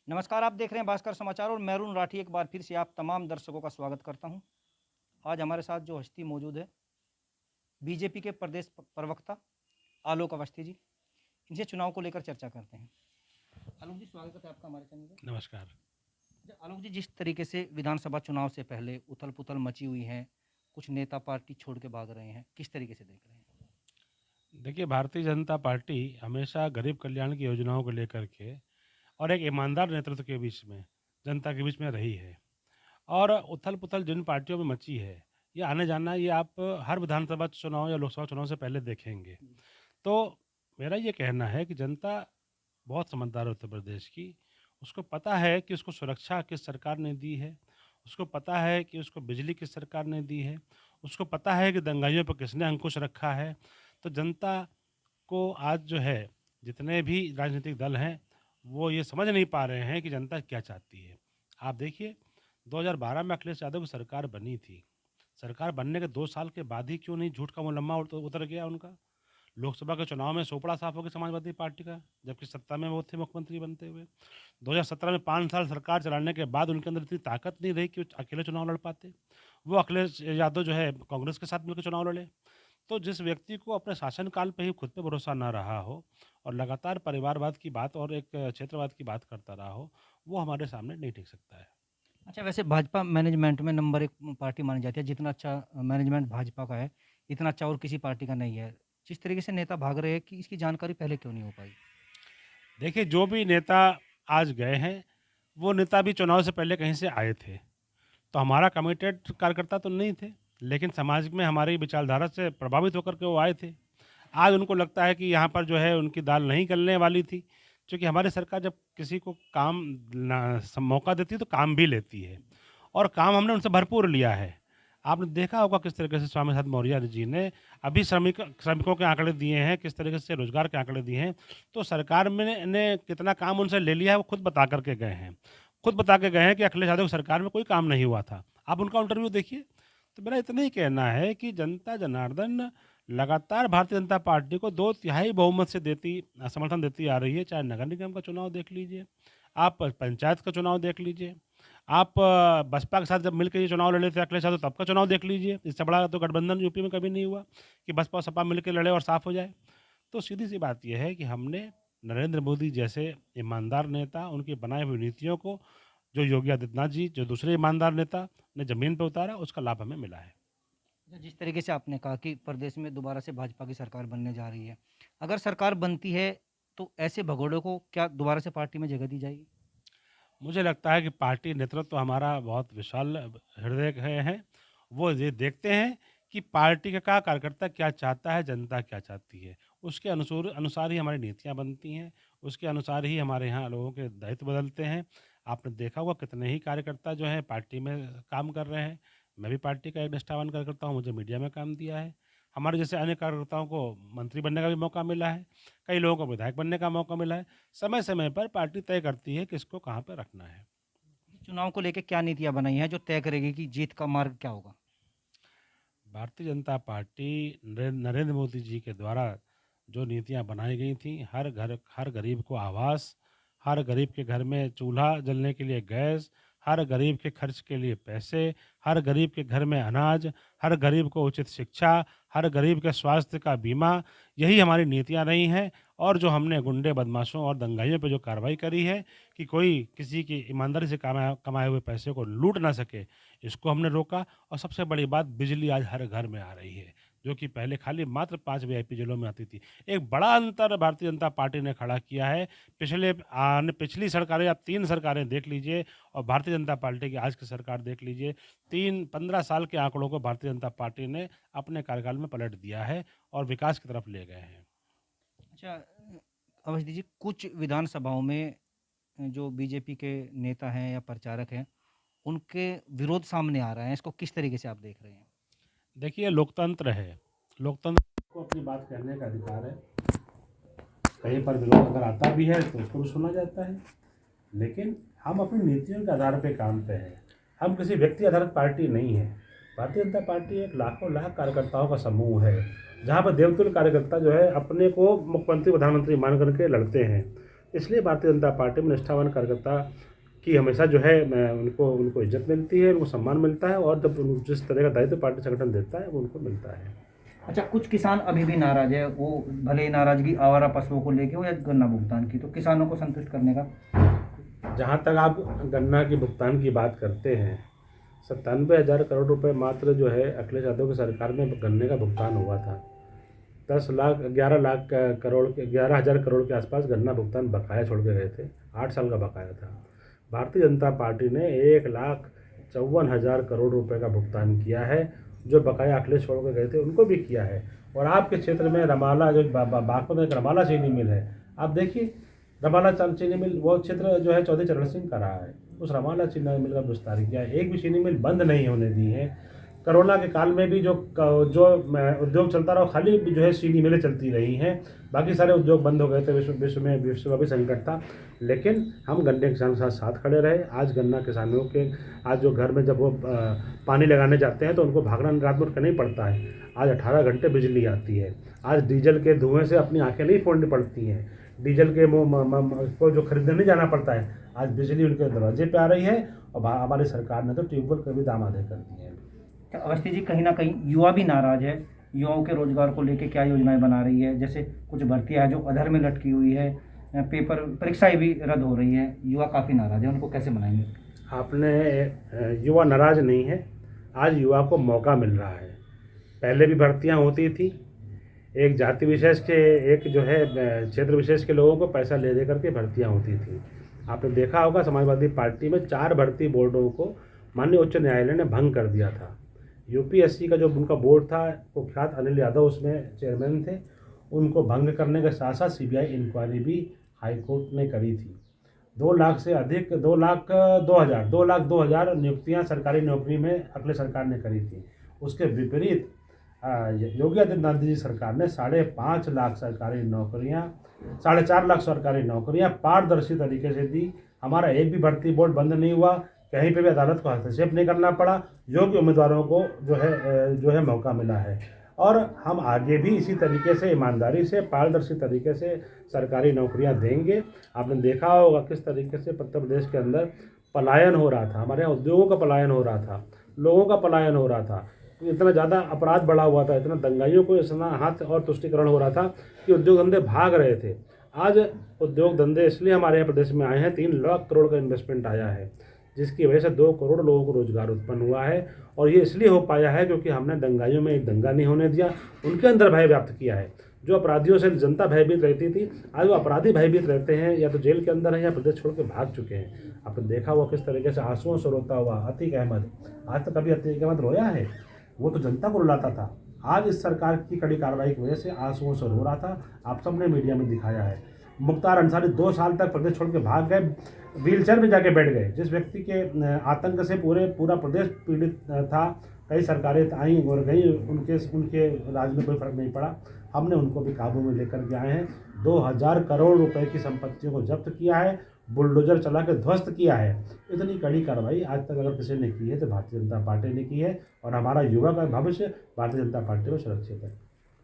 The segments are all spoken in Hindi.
नमस्कार, आप देख रहे हैं भास्कर समाचार और मैं अरुण राठी एक बार फिर से आप तमाम दर्शकों का स्वागत करता हूं। आज हमारे साथ जो हस्ती मौजूद है, बीजेपी के प्रदेश प्रवक्ता आलोक अवस्थी जी। इनसे चुनाव को लेकर चर्चा करते हैं। आलोक जी, स्वागत है आपका हमारे चैनल पर। नमस्कार। अच्छा आलोक जी, जिस तरीके से विधानसभा चुनाव से पहले उथल-पुथल मची हुई है, कुछ नेता पार्टी छोड़ के भाग रहे हैं, किस तरीके से देख रहे हैं? देखिए, भारतीय जनता पार्टी हमेशा गरीब कल्याण की योजनाओं को लेकर के और एक ईमानदार नेतृत्व के बीच में, जनता के बीच में रही है। और उथल-पुथल जिन पार्टियों में मची है, ये आना-जाना ये आप हर विधानसभा चुनाव या लोकसभा चुनाव से पहले देखेंगे। जी। तो मेरा ये कहना है कि जनता बहुत समझदार है उत्तर प्रदेश की। उसको पता है कि उसको सुरक्षा किस सरकार ने दी है, उसको पता है कि उसको बिजली किस सरकार ने दी है, उसको पता है कि दंगाइयों पर किसने अंकुश रखा है। तो जनता को आज जो है, जितने भी राजनीतिक दल हैं, वो ये समझ नहीं पा रहे हैं कि जनता क्या चाहती है। आप देखिए, 2012 में अखिलेश यादव की सरकार बनी थी। सरकार बनने के 2 साल के बाद ही क्यों नहीं झूठ का मुलम्मा उतर गया उनका। लोकसभा के चुनाव में सोपड़ा साफ हो गया समाजवादी पार्टी का, जबकि सत्ता में वो थे मुख्यमंत्री बनते हुए। 2017 में 5 साल सरकार चलाने के बाद उनके अंदर इतनी ताकत नहीं रही कि वो अकेले चुनाव लड़ पाते। वो अखिलेश यादव जो है कांग्रेस के साथ मिलकर चुनाव लड़े। तो जिस व्यक्ति को अपने शासनकाल पे ही खुद पे भरोसा ना रहा हो और लगातार परिवारवाद की बात और एक क्षेत्रवाद की बात करता रहा हो, वो हमारे सामने नहीं टिक सकता है। अच्छा, वैसे भाजपा मैनेजमेंट में नंबर 1 पार्टी मानी जाती है। जितना अच्छा मैनेजमेंट भाजपा का है, इतना अच्छा और किसी पार्टी का नहीं है। जिस तरीके से नेता भाग रहे हैं कि इसकी जानकारी पहले क्यों नहीं हो पाई? देखिए, जो भी नेता आज गए हैं, वो नेता भी चुनाव से पहले कहीं से आए थे। तो हमारा कमिटेड कार्यकर्ता तो नहीं थे, लेकिन समाज में हमारी विचारधारा से प्रभावित होकर के वो आए थे। आज उनको लगता है कि यहाँ पर जो है उनकी दाल नहीं गलने वाली थी, क्योंकि हमारी सरकार जब किसी को काम मौका देती है तो काम भी लेती है और काम हमने उनसे भरपूर लिया है। आपने देखा होगा किस तरीके से स्वामी नाथन मौर्य जी ने अभी श्रमिकों के आंकड़े दिए हैं, किस तरीके से रोजगार के आंकड़े दिए हैं। तो सरकार में ने कितना काम उनसे ले लिया है वो खुद बता करके गए हैं। खुद बता के गए हैं कि अखिलेश यादव की सरकार में कोई काम नहीं हुआ था। आप उनका इंटरव्यू देखिए। तो मेरा इतना ही कहना है कि जनता जनार्दन लगातार भारतीय जनता पार्टी को 2/3 बहुमत से समर्थन देती आ रही है। चाहे नगर निगम का चुनाव देख लीजिए, आप पंचायत का चुनाव देख लीजिए, आप बसपा के साथ जब मिलकर ये चुनाव लड़े थे अखिलेश यादव तब का चुनाव देख लीजिए। इससे बड़ा तो गठबंधन यूपी में कभी नहीं हुआ कि बसपा और सपा मिलकर लड़े और साफ हो जाए। तो सीधी-सी बात ये है कि हमने नरेंद्र मोदी जैसे ईमानदार नेता, उनकी बनाई हुई नीतियों को जो योगी आदित्यनाथ जी, जो दूसरे ईमानदार नेता ने ज़मीन पे उतारा, उसका लाभ हमें मिला है। अच्छा, जिस तरीके से आपने कहा कि प्रदेश में दोबारा से भाजपा की सरकार बनने जा रही है। अगर सरकार बनती है, तो ऐसे भगोड़ों को क्या दोबारा से पार्टी में जगह दी जाएगी? मुझे लगता है कि पार्टी नेतृत्व हमारा बहुत विशाल हृदय के हैं। वो ये देखते हैं कि पार्टी का कार्यकर्ता क्या चाहता है, जनता क्या चाहती है। उसके अनुसूर अनुसार ही हमारी नीतियाँ बनती हैं, उसके अनुसार ही हमारे यहाँ लोगों के दायित्व बदलते हैं। आपने देखा होगा कितने ही कार्यकर्ता जो हैं पार्टी में काम कर रहे हैं। मैं भी पार्टी का एक निष्ठावान कार्यकर्ता हूँ, मुझे मीडिया में काम दिया है। हमारे जैसे अन्य कार्यकर्ताओं को मंत्री बनने का भी मौका मिला है, कई लोगों को विधायक बनने का मौका मिला है। समय-समय पर पार्टी तय करती है किसको कहाँ पे रखना है। चुनाव को लेके क्या नीतियाँ बनाई हैं जो तय करेगी कि जीत का मार्ग क्या होगा? भारतीय जनता पार्टी नरेंद्र मोदी जी के द्वारा जो नीतियाँ बनाई गई थी, हर गरीब को आवास, हर गरीब के घर में चूल्हा जलने के लिए गैस, हर गरीब के खर्च के लिए पैसे, हर गरीब के घर में अनाज, हर गरीब को उचित शिक्षा, हर गरीब के स्वास्थ्य का बीमा, यही हमारी नीतियाँ रही हैं। और जो हमने गुंडे बदमाशों और दंगाइयों पे जो कार्रवाई करी है कि कोई किसी की ईमानदारी से कमाए कमाए हुए पैसे को लूट ना सके, इसको हमने रोका। और सबसे बड़ी बात, बिजली आज हर घर में आ रही है, जो कि पहले खाली मात्र 5 वीआईपी जिलों में आती थी। एक बड़ा अंतर भारतीय जनता पार्टी ने खड़ा किया है। पिछली सरकारें, आप 3 सरकारें देख लीजिए और भारतीय जनता पार्टी की आज की सरकार देख लीजिए। 15 साल के आंकड़ों को भारतीय जनता पार्टी ने अपने कार्यकाल में पलट दिया है और विकास की तरफ ले गए हैं। अच्छा, अवश्य जी, कुछ विधानसभाओं में जो बीजेपी के नेता हैं या प्रचारक हैं, उनके विरोध सामने आ रहा है। इसको किस तरीके से आप देख रहे हैं? देखिए, लोकतंत्र है, लोकतंत्र को अपनी बात कहने का अधिकार है। कहीं पर विरोध अगर आता भी है तो उसको भी सुना जाता है, लेकिन हम अपनी नीतियों के आधार पे काम पे हैं। हम किसी व्यक्ति आधारित पार्टी नहीं है। भारतीय जनता पार्टी एक लाखों लाख कार्यकर्ताओं का समूह है, जहाँ पर देवतुल्य कार्यकर्ता जो है अपने को मुख्यमंत्री प्रधानमंत्री मान करके लड़ते हैं। इसलिए भारतीय जनता पार्टी में निष्ठावान कार्यकर्ता की हमेशा जो है उनको उनको इज्जत मिलती है, उनको सम्मान मिलता है, और जब जिस तरह का दायित्व पार्टी संगठन देता है वो उनको मिलता है। अच्छा, कुछ किसान अभी भी नाराज है, वो भले ही नाराजगी आवारा पशुओं को लेके हो या गन्ना भुगतान की, तो किसानों को संतुष्ट करने का जहाँ तक आप गन्ना के भुगतान की बात करते हैं, 97,000 करोड़ रुपए मात्र जो है अखिलेश यादव की सरकार में गन्ने का भुगतान हुआ था। 11 लाख करोड़ के 11,000 करोड़ के आसपास गन्ना भुगतान बकाया छोड़ के गए थे। 8 साल का बकाया था। भारतीय जनता पार्टी ने 1,54,000 करोड़ रुपए का भुगतान किया है, जो बकाया अखिलेश छोड़ के गए थे उनको भी किया है। और आपके क्षेत्र में रमाला जो बागपत में एक रमाला चीनी मिल है, आप देखिए रमाला चीनी मिल वो क्षेत्र जो है चौधरी चरण सिंह का रहा है, उस रमाला चीनी मिल का विस्तार किया है। एक भी चीनी मिल बंद नहीं होने दी है। कोरोना के काल में भी जो उद्योग चलता रहा, खाली जो है चीनी मिलें चलती रही हैं, बाकी सारे उद्योग बंद हो गए थे। विश्वव्यापी संकट था, लेकिन हम गन्ने किसानों के साथ खड़े रहे। आज गन्ना किसानों के आज जो घर में जब वो पानी लगाने जाते हैं तो उनको भागना रात भर करना ही पड़ता है। आज 18 घंटे बिजली आती है। आज डीजल के धुएं से अपनी आंखें नहीं फोड़नी पड़ती हैं, डीजल के को जो खरीदने नहीं जाना पड़ता है। आज बिजली उनके दरवाजे पे आ रही है, और हमारी सरकार ने तो ट्यूबवेल के भी दाम आधे कर दिए हैं। अवस्थी जी, कहीं ना कहीं युवा भी नाराज है। युवाओं के रोजगार को लेके क्या योजनाएं बना रही है? जैसे कुछ भर्तियां जो अधर में लटकी हुई है, पेपर परीक्षाएं भी रद्द हो रही हैं, युवा काफ़ी नाराज है, उनको कैसे बनाएंगे? आपने युवा नाराज नहीं है, आज युवा को मौका मिल रहा है। पहले भी भर्तियां होती थी, एक जाति विशेष के एक जो है क्षेत्र विशेष के लोगों को पैसा ले दे करके भर्तियां होती थी। आपने देखा होगा समाजवादी पार्टी में 4 भर्ती बोर्डों को माननीय उच्च न्यायालय ने भंग कर दिया था। यूपीएससी का जो उनका बोर्ड था, कुख्यात अनिल यादव उसमें चेयरमैन थे, उनको भंग करने के साथ साथ सीबीआई इंक्वायरी भी हाईकोर्ट ने करी थी। 2 लाख से अधिक 2 लाख 2 हज़ार नियुक्तियाँ सरकारी नौकरी में अगले सरकार ने करी थी। उसके विपरीत योगी आदित्यनाथ जी सरकार ने 5.5 लाख सरकारी नौकरियाँ 4.5 लाख सरकारी नौकरियाँ पारदर्शी तरीके से दी। हमारा एक भी भर्ती बोर्ड बंद नहीं हुआ, कहीं पे भी अदालत को हस्तक्षेप नहीं करना पड़ा, योग्य उम्मीदवारों को जो है मौका मिला है। और हम आगे भी इसी तरीके से ईमानदारी से पारदर्शी तरीके से सरकारी नौकरियां देंगे। आपने देखा होगा किस तरीके से उत्तर प्रदेश के अंदर पलायन हो रहा था, हमारे यहाँ उद्योगों का पलायन हो रहा था, लोगों का पलायन हो रहा था, इतना ज़्यादा अपराध बढ़ा हुआ था, इतना दंगाइयों को इतना हाथ और तुष्टिकरण हो रहा था कि उद्योग धंधे भाग रहे थे। आज उद्योग धंधे इसलिए हमारे यहाँ प्रदेश में आए हैं, 3 लाख करोड़ का इन्वेस्टमेंट आया है, जिसकी वजह से 2 करोड़ लोगों को रोजगार उत्पन्न हुआ है। और ये इसलिए हो पाया है क्योंकि हमने दंगाइयों में एक दंगा नहीं होने दिया, उनके अंदर भय व्याप्त किया है। जो अपराधियों से जनता भयभीत रहती थी, आज वो अपराधी भयभीत रहते हैं, या तो जेल के अंदर हैं या प्रदेश छोड़ के भाग चुके हैं। आपने देखा हुआ किस तरीके से आंसुओं से रोता हुआ अतीक अहमद, आज तक कभी अतीक अहमद रोया है? वो तो जनता को रुलाता था। आज इस सरकार की कड़ी कार्रवाई की वजह से आंसुओं से रो रहा था, आप सबने मीडिया में दिखाया है। मुख्तार अंसारी 2 साल तक प्रदेश छोड़ के भाग गए, व्हीलचेयर में जाके बैठ गए। जिस व्यक्ति के आतंक से पूरा प्रदेश पीड़ित था, कई सरकारें आई और गई, उनके राज में कोई फर्क नहीं पड़ा। हमने उनको भी काबू में लेकर के आए हैं। 2000 करोड़ रुपए की संपत्तियों को जब्त किया है, बुलडोजर चला के ध्वस्त किया है। इतनी कड़ी कार्रवाई आज तक अगर किसी ने की है तो भारतीय जनता पार्टी ने की है, और हमारा युवा का भविष्य भारतीय जनता पार्टी में सुरक्षित है।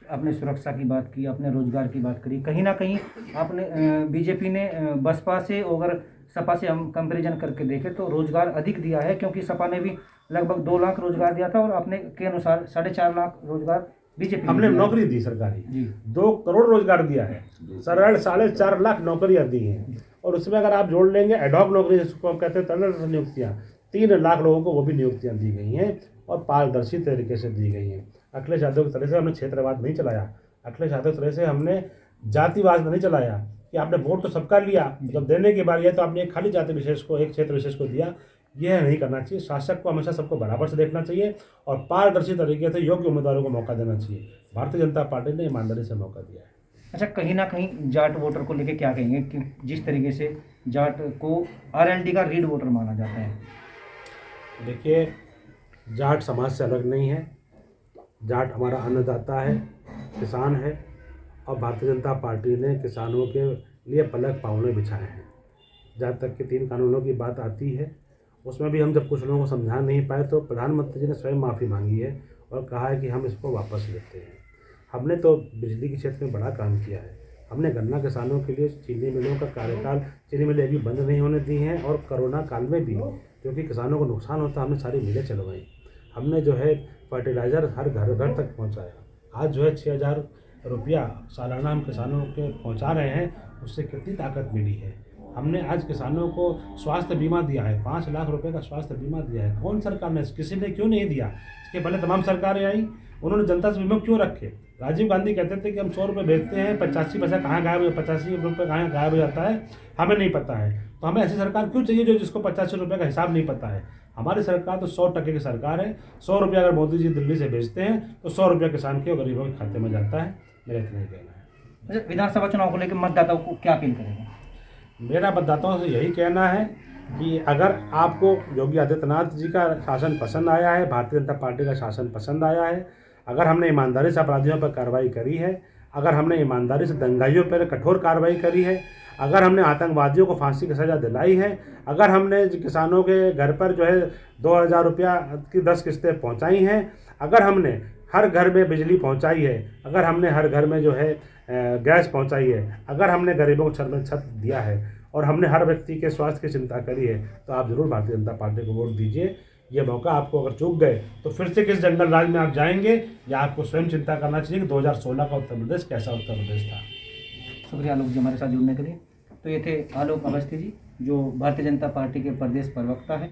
आपने सुरक्षा की बात की, आपने रोजगार की बात करी, कहीं ना कहीं आपने बीजेपी ने बसपा से अगर सपा से हम कंपैरिजन करके देखें तो रोजगार अधिक दिया है, क्योंकि सपा ने भी लगभग 2 लाख रोजगार दिया था और अपने के अनुसार 4.5 लाख रोजगार बीजेपी हमने नौकरी दी सरकारी, 2 करोड़ रोजगार दिया है, सरल 4.5 लाख नौकरियां दी हैं। और उसमें अगर आप जोड़ लेंगे एडॉक नौकरी जिसको हम कहते हैं तटस्थ नियुक्तियाँ, 3 लाख लोगों को वो भी नियुक्तियाँ दी गई हैं और पारदर्शी तरीके से दी गई हैं। अखिलेश यादव की तरह से हमने क्षेत्रवाद नहीं चलाया, अखिलेश यादव की तरह से हमने जातिवाद नहीं चलाया कि आपने वोट तो सबका लिया, जब देने की बारी है तो आपने एक खाली जाति विशेष को, एक क्षेत्र विशेष को दिया। यह नहीं करना चाहिए। शासक को हमेशा सबको बराबर से देखना चाहिए और पारदर्शी तरीके से योग्य उम्मीदवारों को मौका देना चाहिए। भारतीय जनता पार्टी ने ईमानदारी से मौका दिया है। अच्छा, कहीं ना कहीं जाट वोटर को लेके क्या कहेंगे कि जिस तरीके से जाट को आरएलडी का रीड वोटर माना जाता है? देखिए, जाट समाज से अलग नहीं है, जाट हमारा अन्नदाता है, किसान है, और भारतीय जनता पार्टी ने किसानों के लिए पलक पावने बिछाए हैं। जहाँ तक कि 3 कानूनों की बात आती है, उसमें भी हम जब कुछ लोगों को समझा नहीं पाए तो प्रधानमंत्री जी ने स्वयं माफ़ी मांगी है और कहा है कि हम इसको वापस लेते हैं। हमने तो बिजली के क्षेत्र में बड़ा काम किया है, हमने गन्ना किसानों के लिए चीनी मिलों का कार्यकाल, चीनी मिलें अभी बंद नहीं होने दी हैं, और कोरोना काल में भी क्योंकि किसानों को नुकसान होता हमने सारी मिलें चलवाई। हमने जो है फर्टिलाइज़र हर घर घर तक पहुंचाया। आज जो है 6,000 रुपया सालाना हम किसानों के पहुंचा रहे हैं, उससे कितनी ताकत मिली है। हमने आज किसानों को स्वास्थ्य बीमा दिया है, 5 लाख रुपए का स्वास्थ्य बीमा दिया है। कौन सरकार ने, किसी ने क्यों नहीं दिया? इसके पहले तमाम सरकारें आई, उन्होंने जनता से विमुख क्यों रखे? राजीव गांधी कहते थे कि हम 100 रुपये भेजते हैं, 85 पैसा कहाँ गायब हो, 85 रुपये कहाँ गायब हो जाता है, हमें नहीं पता है। तो हमें ऐसी सरकार क्यों चाहिए जो जिसको 85 रुपये का हिसाब नहीं पता है? हमारी सरकार तो 100% की सरकार है। 100 रुपया अगर मोदी जी दिल्ली से भेजते हैं तो 100 रुपया किसान के और गरीबों के खाते में जाता है। मेरा इतना ही कहना है। अच्छा, विधानसभा चुनाव को लेकर मतदाताओं को क्या अपील करेंगे? मेरा मतदाताओं से यही कहना है कि अगर आपको योगी आदित्यनाथ जी का शासन पसंद आया है, भारतीय जनता पार्टी का शासन पसंद आया है, अगर हमने ईमानदारी से अपराधियों पर कार्रवाई करी है, अगर हमने ईमानदारी से दंगाइयों पर कठोर कार्रवाई करी है, अगर हमने आतंकवादियों को फांसी की सज़ा दिलाई है, अगर हमने किसानों के घर पर जो है 2,000 रुपया की 10 किस्तें पहुंचाई हैं, अगर हमने हर घर में बिजली पहुंचाई है, अगर हमने हर घर में जो है गैस पहुंचाई है, अगर हमने गरीबों को छत में छत दिया है, और हमने हर व्यक्ति के स्वास्थ्य की चिंता करी है, तो आप ज़रूर भारतीय जनता पार्टी को वोट दीजिए। ये मौका आपको अगर चूक गए तो फिर से किस जंगल राज में आप जाएंगे, या आपको स्वयं चिंता करना चाहिए कि 2016 का उत्तर प्रदेश कैसा उत्तर प्रदेश था। शुक्रिया आलोक जी हमारे साथ जुड़ने के लिए। तो ये थे आलोक अवस्थी जी, जो भारतीय जनता पार्टी के प्रदेश प्रवक्ता है।